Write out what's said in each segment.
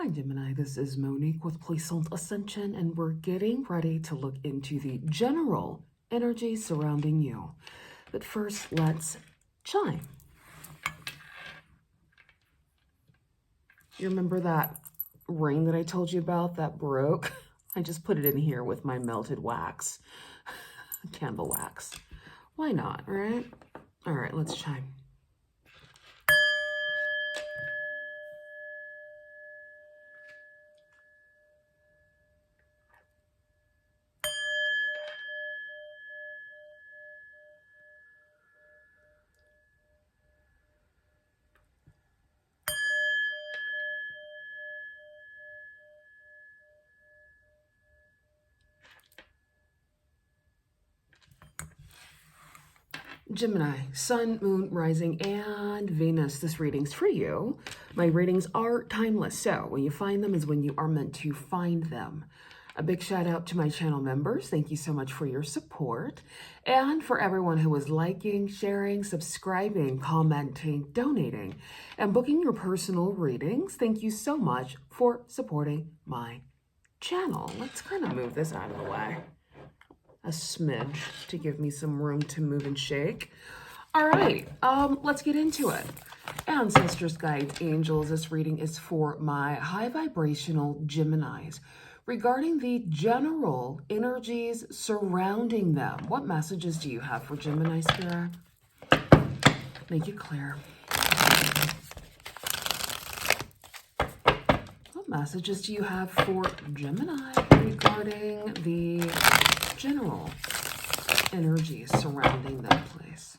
Hi Gemini, this is Monique with Puissant Ascension, and we're getting ready to look into the general energy surrounding you. But first, let's chime. You remember that ring that I told you about that broke? I just put it in here with my melted wax, candle wax. Why not, right? All right, let's chime. Gemini, Sun, Moon, Rising, and Venus. This reading's for you. My readings are timeless, so when you find them is when you are meant to find them. A big shout out to my channel members. Thank you so much for your support. And for everyone who is liking, sharing, subscribing, commenting, donating, and booking your personal readings, thank you so much for supporting my channel. Let's kind of move this out of the way a smidge to give me some room to move and shake. All right, let's get into it. Ancestors, guides, angels, this reading is for my high vibrational Geminis. Regarding the general energies surrounding them, what messages do you have for Gemini, Spirit? Make it clear. What messages do you have for Gemini regarding the general energies surrounding that place?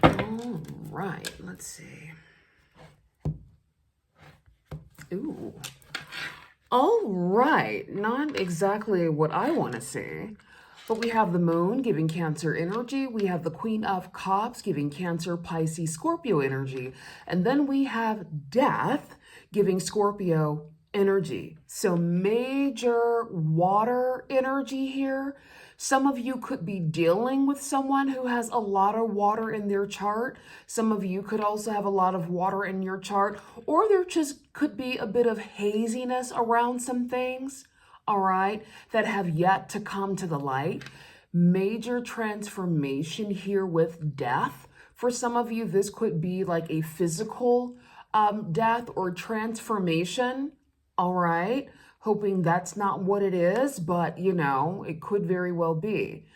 All right, let's see. Ooh. All right, not exactly what I want to see. But we have the Moon giving Cancer energy. We have the Queen of Cups giving Cancer, Pisces, Scorpio energy. And then we have Death giving Scorpio energy. So major water energy here. Some of you could be dealing with someone who has a lot of water in their chart. Some of you could also have a lot of water in your chart. Or there just could be a bit of haziness around some things. All right, that have yet to come to the light. Major transformation here with death. For some of you, this could be like a physical death or transformation. All right, hoping that's not what it is, but you know, it could very well be.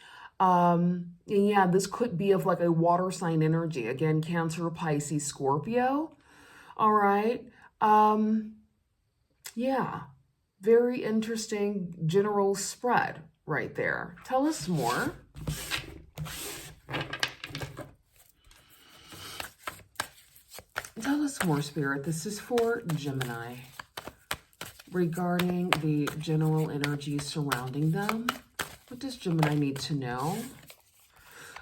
And yeah, this could be of like a water sign energy. Again, Cancer, Pisces, Scorpio. All right, yeah. Very interesting general spread right there. Tell us more. Tell us more, Spirit. This is for Gemini. Regarding the general energy surrounding them. What does Gemini need to know?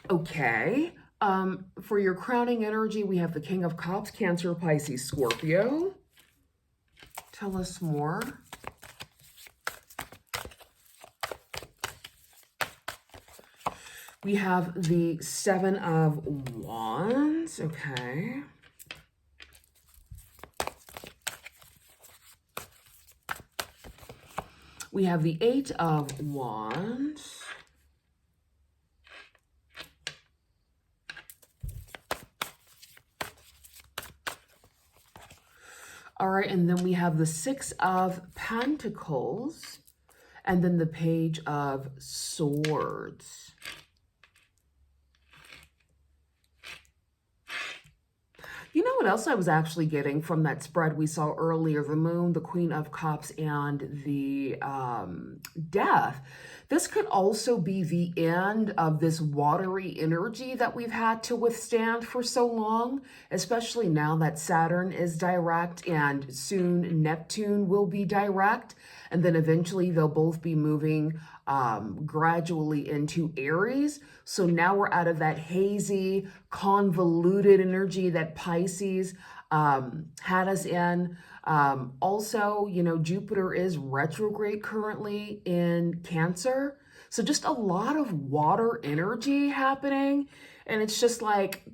Okay. For your crowning energy, we have the King of Cups, Cancer, Pisces, Scorpio. Tell us more. We have the Seven of Wands, okay. We have the Eight of Wands. All right, and then we have the Six of Pentacles, and then the Page of Swords. You know what else I was actually getting from that spread we saw earlier? The Moon, the Queen of Cups, and the Death. This could also be the end of this watery energy that we've had to withstand for so long, especially now that Saturn is direct and soon Neptune will be direct. And then eventually they'll both be moving gradually into Aries. So now we're out of that hazy, convoluted energy that Pisces had us in. Also, you know, Jupiter is retrograde currently in Cancer. So just a lot of water energy happening. And it's just like,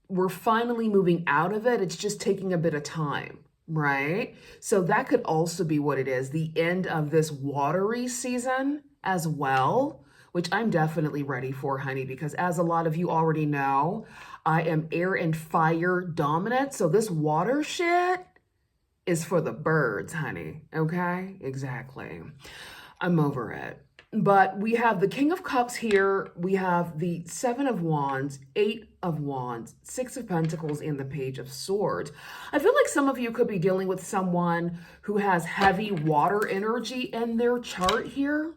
we're finally moving out of it. It's just taking a bit of time, right? So that could also be what it is, the end of this watery season as well, which I'm definitely ready for, honey, because as a lot of you already know, I am air and fire dominant. So this water shit is for the birds, honey. Okay? Exactly. I'm over it. But we have the King of Cups here. We have the Seven of Wands, Eight of Wands, Six of Pentacles, and the Page of Swords. I feel like some of you could be dealing with someone who has heavy water energy in their chart here.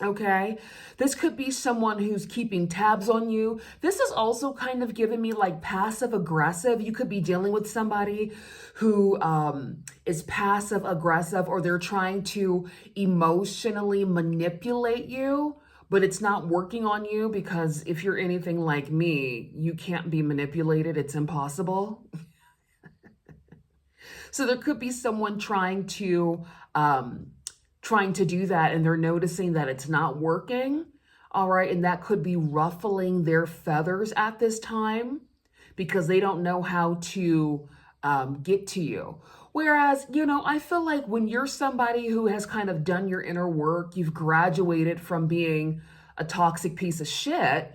Okay, this could be someone who's keeping tabs on you. This is also kind of giving me like passive aggressive. You could be dealing with somebody who is passive aggressive, or they're trying to emotionally manipulate you, but it's not working on you, because if you're anything like me, you can't be manipulated. It's impossible. So there could be someone trying to do that, and they're noticing that it's not working. All right. And that could be ruffling their feathers at this time, because they don't know how to get to you. Whereas, you know, I feel like when you're somebody who has kind of done your inner work, you've graduated from being a toxic piece of shit,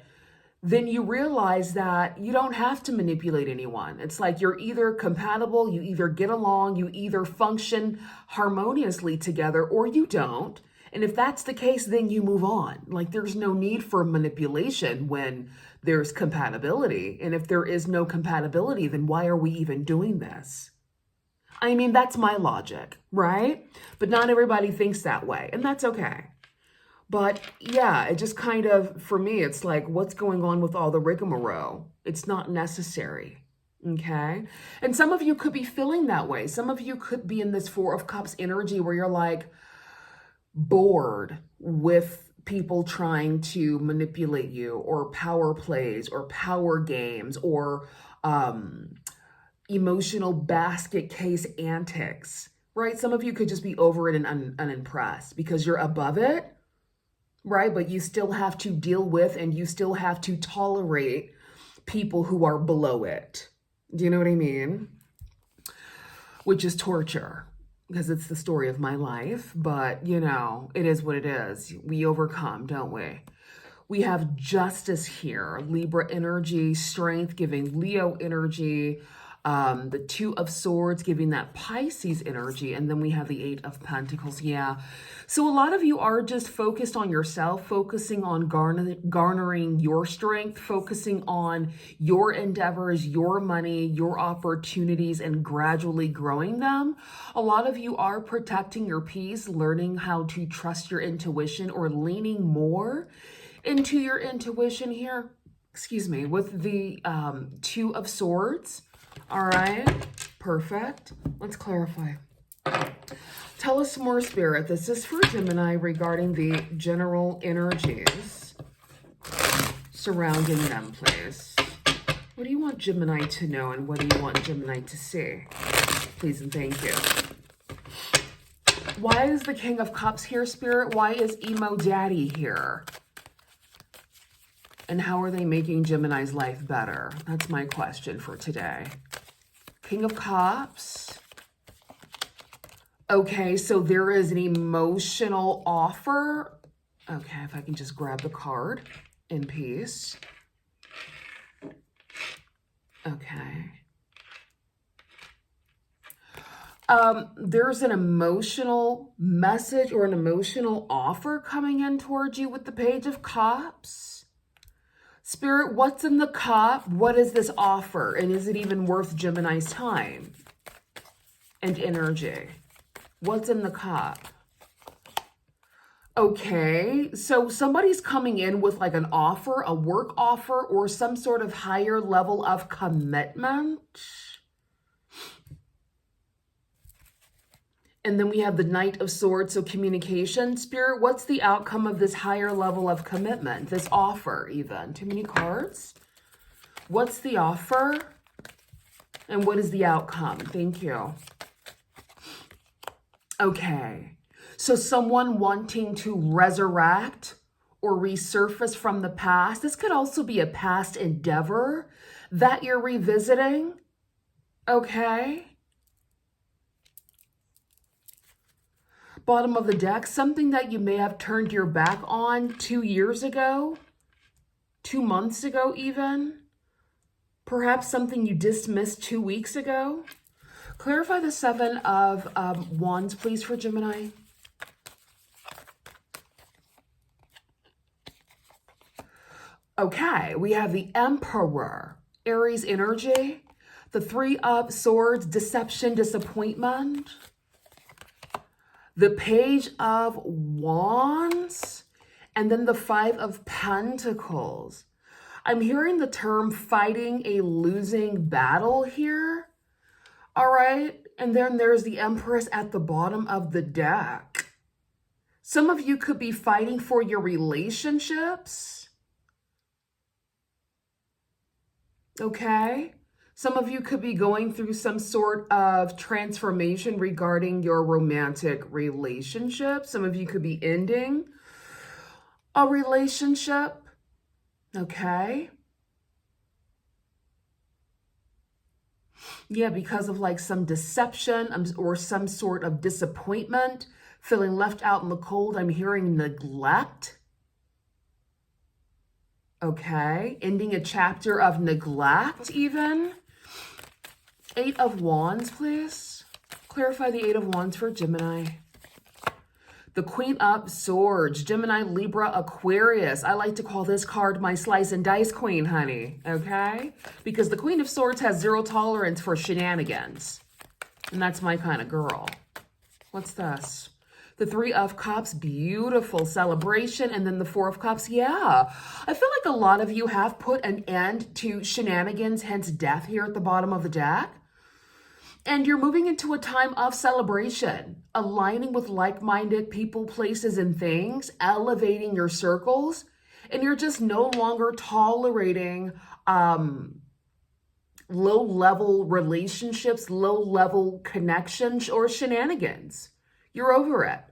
then you realize that you don't have to manipulate anyone. It's like you're either compatible, you either get along, you either function harmoniously together, or you don't. And if that's the case, then you move on. Like, there's no need for manipulation when there's compatibility. And if there is no compatibility, then why are we even doing this? I mean, that's my logic, right? But not everybody thinks that way, and that's okay. But yeah, it just kind of, for me, it's like, what's going on with all the rigmarole? It's not necessary. Okay. And some of you could be feeling that way. Some of you could be in this Four of Cups energy where you're like bored with people trying to manipulate you, or power plays, or power games, or emotional basket case antics, right? Some of you could just be over it and unimpressed because you're above it. Right? But you still have to deal with, and you still have to tolerate people who are below it. Do you know what I mean? Which is torture, because it's the story of my life. But, you know, it is what it is. We overcome, don't we? We have Justice here, Libra energy, Strength giving Leo energy, the Two of Swords giving that Pisces energy, and then we have the Eight of Pentacles. Yeah. So a lot of you are just focused on yourself, focusing on garnering your strength, focusing on your endeavors, your money, your opportunities, and gradually growing them. A lot of you are protecting your peace, learning how to trust your intuition, or leaning more into your intuition here. Excuse me, with the Two of Swords. All right, perfect. Let's clarify. Tell us more, Spirit. This is for Gemini regarding the general energies surrounding them, please. What do you want Gemini to know, and what do you want Gemini to see? Please and thank you. Why is the King of Cups here, Spirit? Why is Emo Daddy here? And how are they making Gemini's life better? That's my question for today. King of Cups. Okay, so there is an emotional offer. Okay, if I can just grab the card in peace. Okay. There's an emotional message or an emotional offer coming in towards you with the Page of Cups. Spirit, what's in the cup? What is this offer? And is it even worth Gemini's time and energy? What's in the cup? Okay, so somebody's coming in with like an offer, a work offer, or some sort of higher level of commitment. And then we have the Knight of Swords, so communication. Spirit, what's the outcome of this higher level of commitment, this offer even? Too many cards. What's the offer? And what is the outcome? Thank you. Okay. So someone wanting to resurrect or resurface from the past. This could also be a past endeavor that you're revisiting. Okay. Bottom of the deck, something that you may have turned your back on 2 years ago, 2 months ago even. Perhaps something you dismissed 2 weeks ago. Clarify the Seven of Wands, please, for Gemini. Okay, we have the Emperor, Aries energy, the Three of Swords, deception, disappointment, the Page of Wands, and then the Five of Pentacles. I'm hearing the term fighting a losing battle here. All right, and then there's the Empress at the bottom of the deck. Some of you could be fighting for your relationships. Okay, some of you could be going through some sort of transformation regarding your romantic relationship. Some of you could be ending a relationship. Okay. Yeah, because of like some deception or some sort of disappointment, feeling left out in the cold. I'm hearing neglect. Okay, ending a chapter of neglect even. Eight of Wands, please. Clarify the Eight of Wands for Gemini. The Queen of Swords, Gemini, Libra, Aquarius. I like to call this card my slice and dice queen, honey, okay? Because the Queen of Swords has zero tolerance for shenanigans. And that's my kind of girl. What's this? The Three of Cups, beautiful celebration. And then the Four of Cups, yeah. I feel like a lot of you have put an end to shenanigans, hence death here at the bottom of the deck. And you're moving into a time of celebration, aligning with like-minded people, places, and things, elevating your circles. And you're just no longer tolerating low-level relationships, low-level connections, or shenanigans. You're over it.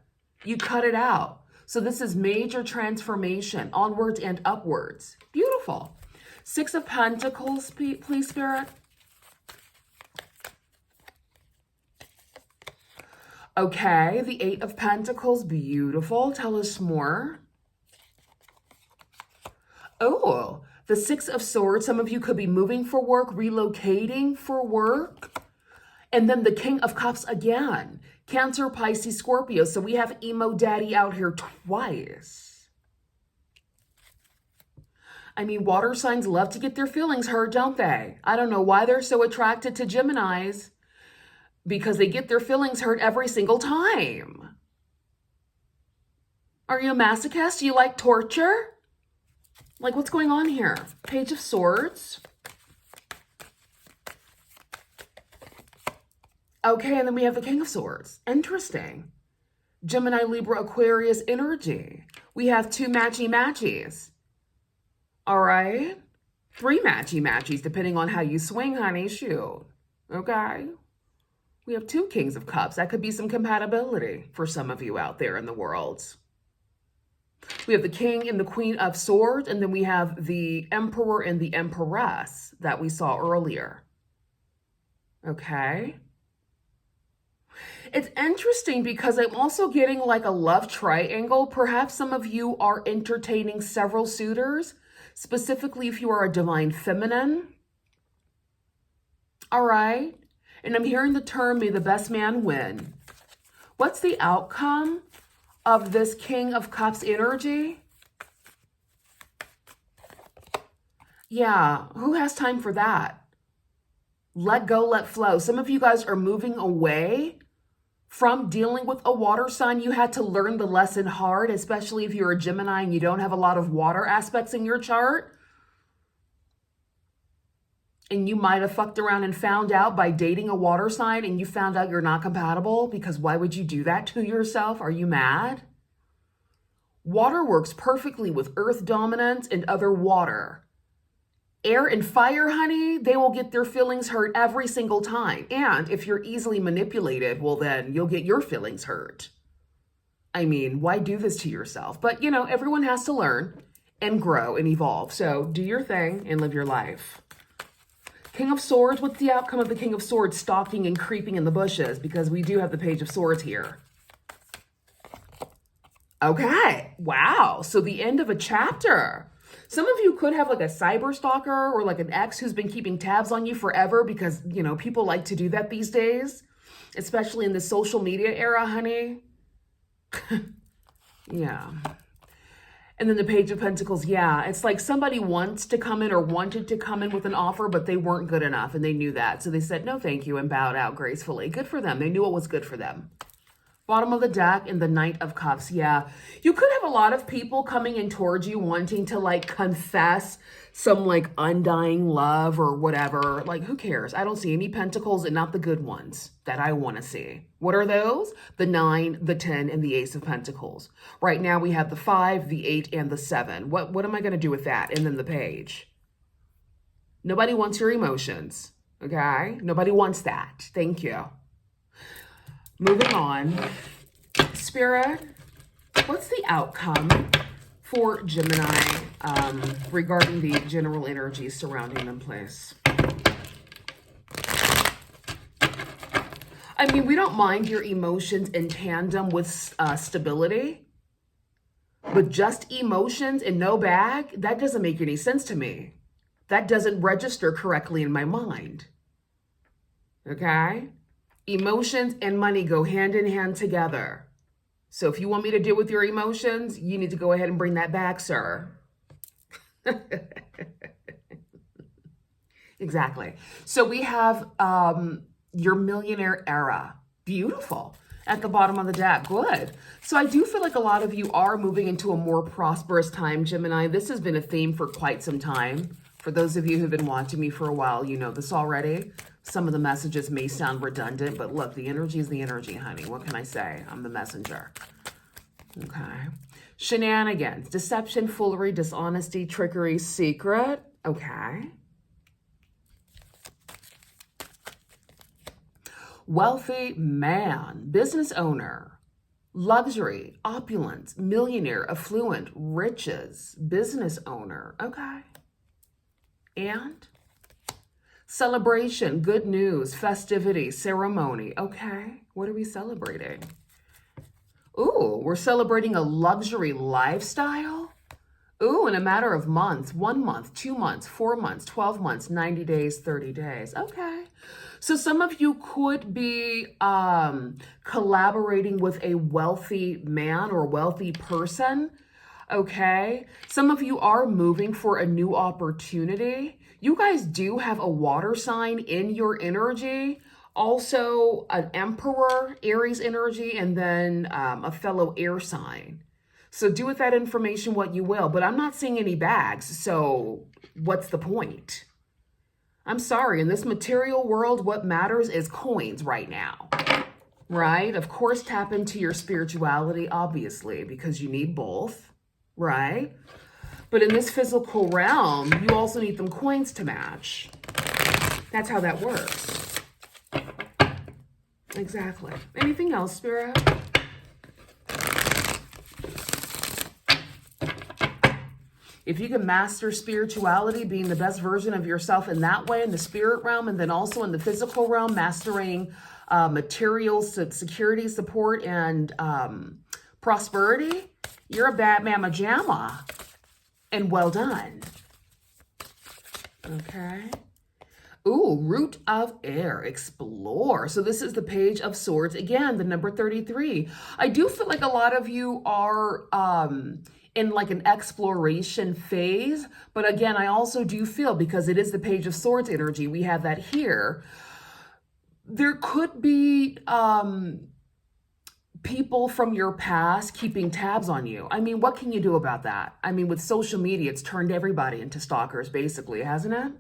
You cut it out. So this is major transformation, onwards and upwards. Beautiful. Six of Pentacles, please, Spirit. Okay, the Eight of Pentacles, beautiful. Tell us more. Oh, the Six of Swords. Some of you could be moving for work, relocating for work. And then the King of Cups again. Cancer, Pisces, Scorpio. So we have emo daddy out here twice. I mean, water signs love to get their feelings hurt, don't they? I don't know why they're so attracted to Geminis. Because they get their feelings hurt every single time. Are you a masochist? Do you like torture? Like, what's going on here? Page of Swords. Okay, and then we have the King of Swords. Interesting. Gemini, Libra, Aquarius energy. We have two matchy-matchies. All right? 3 matchy-matchies, depending on how you swing, honey. Shoot. Okay? We have 2 Kings of Cups. That could be some compatibility for some of you out there in the world. We have the King and the Queen of Swords, and then we have the Emperor and the Empress that we saw earlier. Okay? It's interesting because I'm also getting like a love triangle. Perhaps some of you are entertaining several suitors, specifically if you are a divine feminine. All right? And I'm hearing the term, may the best man win. What's the outcome of this King of Cups energy? Yeah, who has time for that? Let go, let flow. Some of you guys are moving away from dealing with a water sign. You had to learn the lesson hard, especially if you're a Gemini and you don't have a lot of water aspects in your chart. And you might have fucked around and found out by dating a water sign and you found out you're not compatible, because why would you do that to yourself? Are you mad? Water works perfectly with earth dominance and other water. Air and fire, honey, they will get their feelings hurt every single time. And if you're easily manipulated, well, then you'll get your feelings hurt. I mean, why do this to yourself? But, you know, everyone has to learn and grow and evolve. So do your thing and live your life. King of Swords, what's the outcome of the King of Swords stalking and creeping in the bushes? Because we do have the Page of Swords here. Okay, wow. So the end of a chapter. Some of you could have like a cyber stalker or like an ex who's been keeping tabs on you forever because, you know, people like to do that these days, especially in the social media era, honey. Yeah. And then the Page of Pentacles, yeah, it's like somebody wants to come in or wanted to come in with an offer, but they weren't good enough and they knew that. So they said, no, thank you, and bowed out gracefully. Good for them. They knew what was good for them. Bottom of the deck in the Knight of Cups, yeah. You could have a lot of people coming in towards you wanting to like confess some like undying love or whatever. Like, who cares? I don't see any pentacles and not the good ones that I want to see. What are those? The 9, the 10, and the Ace of Pentacles. Right now we have the 5, the 8, and the 7. What am I going to do with that? And then the Page. Nobody wants your emotions, okay? Nobody wants that. Thank you. Moving on. Spirit, what's the outcome for Gemini regarding the general energy surrounding them, please? I mean, we don't mind your emotions in tandem with stability, but just emotions and no bag, that doesn't make any sense to me. That doesn't register correctly in my mind. Okay? Emotions and money go hand in hand together. So if you want me to deal with your emotions, you need to go ahead and bring that back, sir. Exactly. So we have your millionaire era. Beautiful. At the bottom of the deck. Good. So I do feel like a lot of you are moving into a more prosperous time, Gemini. This has been a theme for quite some time. For those of you who've been watching me for a while, you know this already. Some of the messages may sound redundant, but look, the energy is the energy, honey. What can I say? I'm the messenger. Okay. Shenanigans, deception, foolery, dishonesty, trickery, secret. Okay. Wealthy man, business owner, luxury, opulence, millionaire, affluent, riches, business owner. Okay. And celebration, good news, festivity, ceremony. Okay, what are we celebrating? Ooh, we're celebrating a luxury lifestyle? Ooh, in a matter of months, 1 month, 2 months, 4 months, 12 months, 90 days, 30 days. Okay. So some of you could be collaborating with a wealthy man or wealthy person. Okay. Some of you are moving for a new opportunity. You guys do have a water sign in your energy. Also an emperor, Aries energy, and then a fellow air sign. So do with that information what you will, but I'm not seeing any bags. So what's the point? I'm sorry, in this material world, what matters is coins right now, right? Of course, tap into your spirituality, obviously, because you need both, right? But in this physical realm, you also need them coins to match. That's how that works. Exactly. Anything else, Spirit? If you can master spirituality, being the best version of yourself in that way, in the spirit realm, and then also in the physical realm, mastering material security, support, and prosperity, you're a bad mama jamma. And well done. Okay. Ooh, root of air, explore. So this is the Page of Swords. Again, the number 33. I do feel like a lot of you are in like an exploration phase. But again, I also do feel, because it is the Page of Swords energy, we have that here. There could be people from your past keeping tabs on you. I mean, what can you do about that? I mean, with social media, it's turned everybody into stalkers, basically, hasn't it?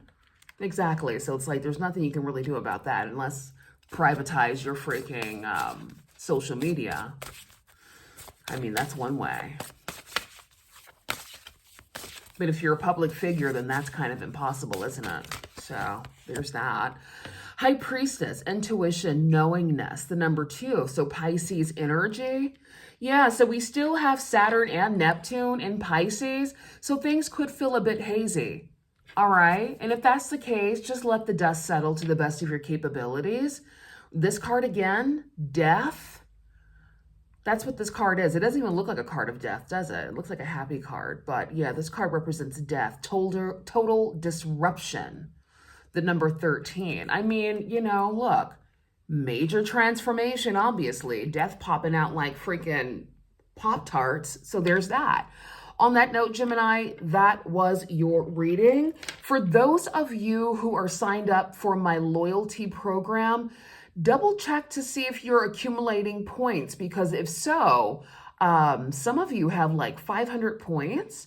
Exactly. So it's like there's nothing you can really do about that unless privatize your freaking social media. I mean, that's one way. But if you're a public figure, then that's kind of impossible, isn't it? So there's that. High Priestess, intuition, knowingness, the number 2. So Pisces energy. Yeah, so we still have Saturn and Neptune in Pisces, so things could feel a bit hazy. All right. And if that's the case, just let the dust settle to the best of your capabilities. This card again, death. That's what this card is. It doesn't even look like a card of death, does it? It looks like a happy card. But yeah, this card represents death, total disruption. The number 13. I mean, look, major transformation, obviously. Death popping out like freaking Pop-Tarts. So there's that. On that note, Gemini, that was your reading. For those of you who are signed up for my loyalty program, double check to see if you're accumulating points, because if so, some of you have like 500 points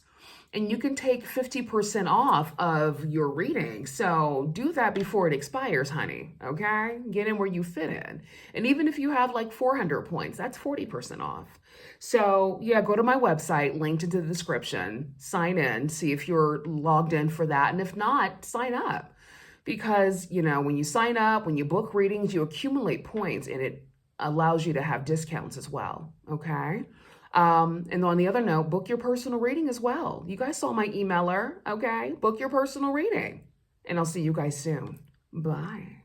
and you can take 50% off of your reading. So do that before it expires, honey, okay? Get in where you fit in. And even if you have like 400 points, that's 40% off. So yeah, go to my website, linked into the description, sign in, see if you're logged in for that. And if not, sign up. Because, when you sign up, when you book readings, you accumulate points and it allows you to have discounts as well, okay? And on the other note, book your personal reading as well. You guys saw my emailer, okay? Book your personal reading. And I'll see you guys soon. Bye.